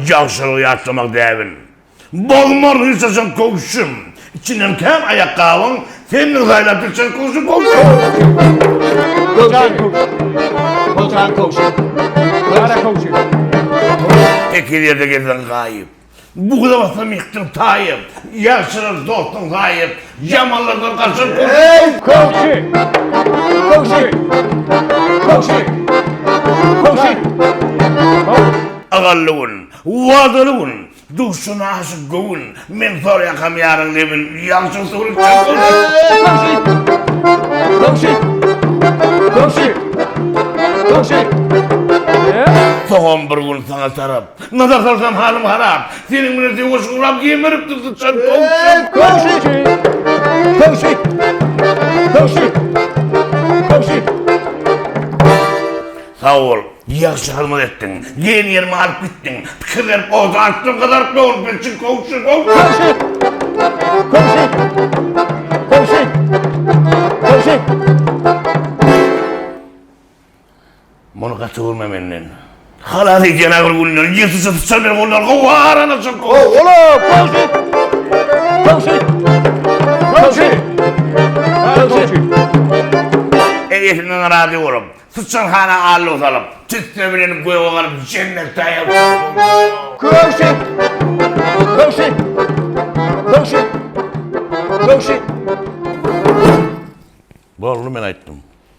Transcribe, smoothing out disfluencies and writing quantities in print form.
Yaxşılığı yaşlamak devin. Bolmar hüsasın kovuşum. İçinden kem ayakkabın, senin haylatırsan kovuşum kovuşum. Kolçan kovuşum. Kara kovuşum. Eki yerde gezen gayip. Bu kadar basam yıktın tayip. Yaşınız dostun gayip. Yamanlardan kaçın kovuşum. Hey kovuşum. Kovuşum. Kovuşum. Kovuşum. Ağallığın, vadalığın, duşuna aşık govun, men zor yakam yarın devin, yansın soğuk çakın. Kovuşum. Kovuşum. Kovuşum. Soğan bir gün sana sarap, nazar sarsam halim harap, senin münesi hoşurap yemirip tutsan kovuşum. Kovuşum. Kovuşum. Kovuşum. Kovuşum. Sağ ol, yaxşı halmat ettin, yeni yerime alıp gittin, fikirler boğdu, açtığın kadar doğru bilsin kovuşum. Kovuşum. Kovuşum. Kovuşum. Kovuşum. Bunu kaçırma benden. Hala diyeceğin ağır günler, yırtısı tutsan beni onlarga var anasın kovuşum. Oğlum kovuşum. Kovuşum. Kovuşum. Kovuşum. Eğitinden razı olup, sıçan hana ağırlı uzalıp, tütlemenin göğe oğlanıp cennette yapıp. Kovuşum. Kovuşum. Kovuşum. Kovuşum. Doğru ben ayttım.